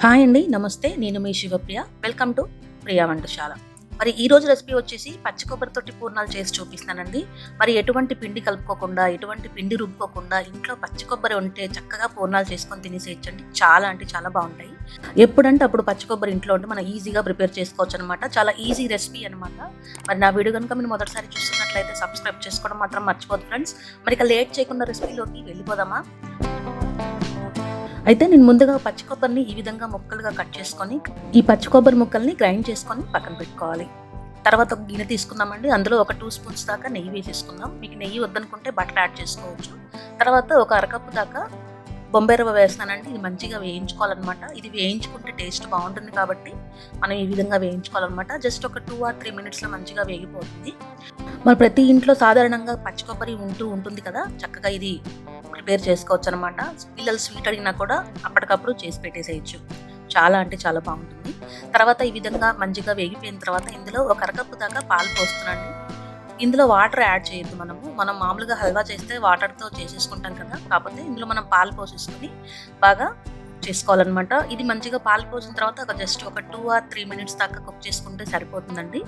Hi అండి, నమస్తే. నేను మీ శివప్రియ. Welcome to Priya Vantashala. మరి ఈరోజు రెసిపీ వచ్చేసి పచ్చి కొబ్బరితోటి పూర్ణాలు చేసి చూపిస్తానండి. మరి ఎటువంటి పిండి కలుపుకోకుండా, ఎటువంటి పిండి రుబ్బుకోకుండా ఇంట్లో పచ్చి కొబ్బరి ఉంటే చక్కగా పూర్ణాలు చేసుకొని తినేసేయచ్చండి. చాలా అంటే చాలా బాగుంటాయి. ఎప్పుడంటే అప్పుడు పచ్చి కొబ్బరి ఇంట్లో ఉంటే మనం ఈజీగా ప్రిపేర్ చేసుకోవచ్చు అనమాట. చాలా ఈజీ రెసిపీ అనమాట. మరి నా వీడియో కనుక మీరు మొదటిసారి చూస్తున్నట్లయితే సబ్స్క్రైబ్ చేసుకోవడం మాత్రం మర్చిపోదు ఫ్రెండ్స్. మరి ఇక లేట్ చేయకుండా రెసిపీలోకి వెళ్ళిపోదామా? అయితే నేను ముందుగా పచ్చి కొబ్బరిని ఈ విధంగా ముక్కలుగా కట్ చేసుకొని ఈ పచ్చి కొబ్బరి ముక్కల్ని గ్రైండ్ చేసుకొని పక్కన పెట్టుకోవాలి. తర్వాత ఒక గిన్నె తీసుకుందామండి. అందులో ఒక 2 స్పూన్స్ దాకా నెయ్యి వేసేసుకుందాం. మీకు నెయ్యి వద్దనుకుంటే బటర్ యాడ్ చేసుకోవచ్చు. తర్వాత ఒక అరకప్పు దాకా బొంబాయి రవ్వ వేస్తానండి. ఇది మంచిగా వేయించుకోవాలన్నమాట. ఇది వేయించుకుంటే టేస్ట్ బాగుంటుంది కాబట్టి మనం ఈ విధంగా వేయించుకోవాలన్నమాట. జస్ట్ ఒక 2 or 3 మినిట్స్లో మంచిగా వేగిపోతుంది. మరి ప్రతి ఇంట్లో సాధారణంగా పచ్చి కొబ్బరి ఉంటుంది కదా, చక్కగా ఇది ప్రిపేర్ చేసుకోవచ్చు అనమాట. పిల్లలు స్వీట్ అడిగినా కూడా అప్పటికప్పుడు చేసి పెట్టేసేయచ్చు. చాలా అంటే చాలా బాగుంటుంది. తర్వాత ఈ విధంగా మంచిగా వేగిపోయిన తర్వాత ఇందులో ఒక అరకప్పు దాకా పాలు పోస్తున్నాండి. ఇందులో వాటర్ యాడ్ చేయొద్దు. మనం మామూలుగా హల్వా చేస్తే వాటర్తో చేసేసుకుంటాం కదా, కాకపోతే ఇందులో మనం పాలు పోసేసుకుని బాగా చేసుకోవాలన్నమాట. ఇది మంచిగా పాలు పోసిన తర్వాత జస్ట్ ఒక 2 or 3 మినిట్స్ దాకా కుక్ చేసుకుంటే సరిపోతుందండి.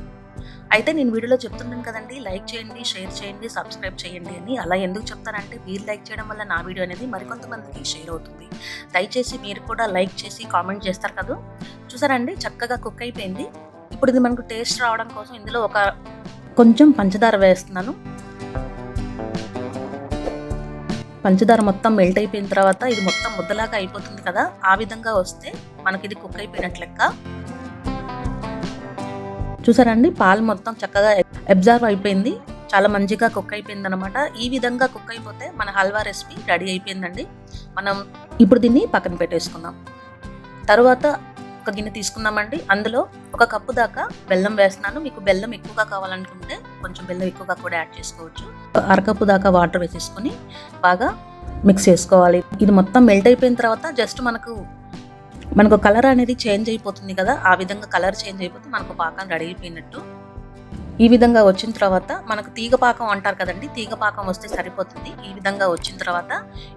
అయితే నేను వీడియోలో చెప్తున్నాను కదండి, లైక్ చేయండి, షేర్ చేయండి, సబ్స్క్రైబ్ చేయండి అని. అలా ఎందుకు చెప్తానంటే మీరు లైక్ చేయడం వల్ల నా వీడియో అనేది మరికొంతమందికి షేర్ అవుతుంది. దయచేసి మీరు కూడా లైక్ చేసి కామెంట్ చేస్తారు కదా. చూసారండి, చక్కగా కుక్ అయిపోయింది. ఇప్పుడు ఇది మనకు టేస్ట్ రావడం కోసం ఇందులో కొంచెం పంచదార వేస్తున్నాను. పంచదార మొత్తం మెల్ట్ అయిపోయిన తర్వాత ఇది మొత్తం ముద్దలాగా అయిపోతుంది కదా, ఆ విధంగా వస్తే మనకి ఇది కుక్ అయిపోయినట్లు లెక్క. చూసారండి, పాలు మొత్తం చక్కగా అబ్జర్వ్ అయిపోయింది. చాలా మంచిగా కుక్ అయిపోయింది అనమాట. ఈ విధంగా కుక్ అయిపోతే మన హల్వా రెసిపీ రెడీ అయిపోయిందండి. మనం ఇప్పుడు దీన్ని పక్కన పెట్టేసుకుందాం. తర్వాత ఒక గిన్నె తీసుకుందామండి. అందులో ఒక కప్పు దాకా బెల్లం వేస్తున్నాను. మీకు బెల్లం ఎక్కువగా కావాలనుకుంటే కొంచెం బెల్లం ఎక్కువగా కూడా యాడ్ చేసుకోవచ్చు. అరకప్పు దాకా వాటర్ వేసేసుకొని బాగా మిక్స్ చేసుకోవాలి. ఇది మొత్తం మెల్ట్ అయిపోయిన తర్వాత జస్ట్ మనకు కలర్ అనేది చేంజ్ అయిపోతుంది కదా, ఆ విధంగా కలర్ చేంజ్ అయిపోతే మనకు పాకం రెడీ అయిపోయినట్టు. ఈ విధంగా వచ్చిన తర్వాత మనకు తీగ పాకం అంటారు కదండి, తీగ పాకం వస్తే సరిపోతుంది. ఈ విధంగా వచ్చిన తర్వాత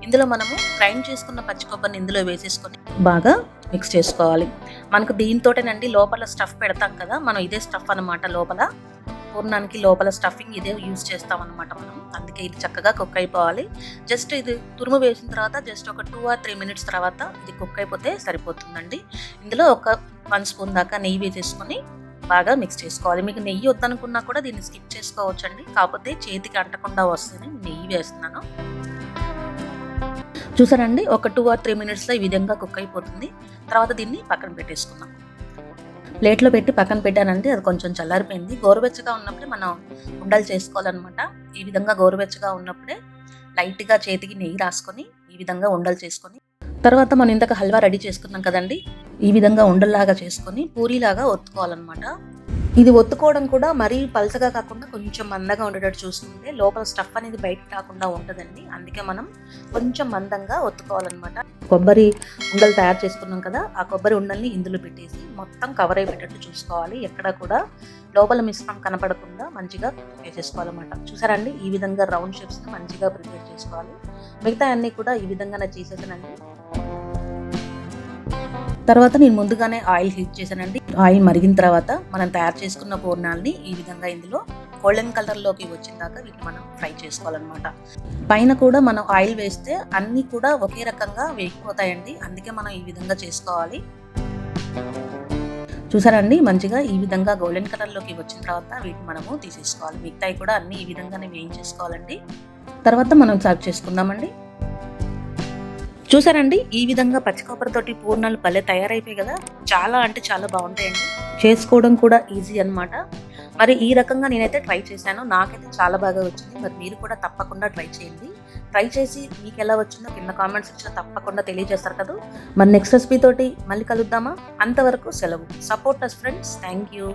ఇందులో మనము గ్రైండ్ చేసుకున్న పచ్చి కొబ్బరిని ఇందులో వేసేసుకొని బాగా మిక్స్ చేసుకోవాలి. మనకు దీంతోటేనండి లోపల స్టఫ్ పెడతాం కదా, మనం ఇదే స్టఫ్ అనమాట. లోపల పూర్ణానికి లోపల స్టఫింగ్ ఇదే యూజ్ చేస్తాం అనమాట మనం. అందుకే ఇది చక్కగా కుక్ అయిపోవాలి. జస్ట్ ఇది తురుము వేసిన తర్వాత జస్ట్ ఒక 2 or 3 మినిట్స్ తర్వాత ఇది కుక్ అయిపోతే సరిపోతుందండి. ఇందులో ఒక 1 స్పూన్ దాకా నెయ్యి వేసేసుకొని బాగా మిక్స్ చేసుకోవాలి. మీకు నెయ్యి వద్దనుకున్నా కూడా దీన్ని స్కిప్ చేసుకోవచ్చండి, కాకపోతే చేతికి అంటకుండా వస్తేనే నెయ్యి వేస్తున్నాను. చూసారండి, ఒక 2 or 3 మినిట్స్లో ఈ విధంగా కుక్ అయిపోతుంది. తర్వాత దీన్ని పక్కన పెట్టేసుకుందాం. ప్లేట్లో పెట్టి పక్కన పెట్టానంటే అది కొంచెం చల్లారిపోయింది. గోరువెచ్చగా ఉన్నప్పుడే మనం ఉండలు చేసుకోవాలన్నమాట. ఈ విధంగా గోరువెచ్చగా ఉన్నప్పుడే లైట్గా చేతికి నెయ్యి రాసుకొని ఈ విధంగా ఉండలు చేసుకొని తర్వాత మనం ఇందాక హల్వా రెడీ చేసుకున్నాం కదండి, ఈ విధంగా ఉండల్లాగా చేసుకొని పూరీలాగా ఒత్తుకోవాలన్నమాట. ఇది ఒత్తుకోవడం కూడా మరీ పలచగా కాకుండా కొంచెం మందంగా ఉండేటట్టు చూసుకుంటే లోపల స్టఫ్ అనేది బయటకు రాకుండా ఉంటుందండి. అందుకే మనం కొంచెం మందంగా ఒత్తుకోవాలన్నమాట. కొబ్బరి ఉండలు తయారు చేసుకున్నాం కదా, ఆ కొబ్బరి ఉండల్ని ఇందులో పెట్టేసి మొత్తం కవర్ అయిపోయేటట్టు చూసుకోవాలి. ఎక్కడ కూడా లోపల మిశ్రమం కనపడకుండా మంచిగా వేసేసుకోవాలన్నమాట. చూసారండి, ఈ విధంగా రౌండ్ షేప్స్ని మంచిగా ప్రిపేర్ చేసుకోవాలి. మిగతా అన్నీ కూడా ఈ విధంగానే చేసేసానండి. తర్వాత నేను ముందుగానే ఆయిల్ హీట్ చేశానండి. ఆయిల్ మరిగిన తర్వాత మనం తయారు చేసుకున్న పూర్ణాలని ఈ విధంగా ఇందులో గోల్డెన్ కలర్లోకి వచ్చిన దాకా వీటిని మనం ఫ్రై చేసుకోవాలన్నమాట. పైన కూడా మనం ఆయిల్ వేస్తే అన్నీ కూడా ఒకే రకంగా వేగిపోతాయండి. అందుకే మనం ఈ విధంగా చేసుకోవాలి. చూసారండి, మంచిగా ఈ విధంగా గోల్డెన్ కలర్లోకి వచ్చిన తర్వాత వీటిని మనము తీసేసుకోవాలి. మిగతాయి కూడా అన్నీ ఈ విధంగానే వేయించేసుకోవాలండి. తర్వాత మనం సర్వ్ చేసుకుందామండి. చూసారండి, ఈ విధంగా పచ్చి కొబ్బరితోటి పూర్ణాలు భలే తయారైపోయాయి కదా, చాలా అంటే చాలా బాగుంటాయండి. చేసుకోవడం కూడా ఈజీ అనమాట. మరి ఈ రకంగా నేనైతే ట్రై చేశాను, నాకైతే చాలా బాగా వచ్చింది. మరి మీరు కూడా తప్పకుండా ట్రై చేయండి. ట్రై చేసి మీకు ఎలా వచ్చిందో కింద కామెంట్స్ సెక్షన్లో తప్పకుండా తెలియజేస్తారు కదా. మరి నెక్స్ట్ రెసిపీ తోటి మళ్ళీ కలుద్దామా? అంతవరకు సెలవు. Support us friends. Thank you.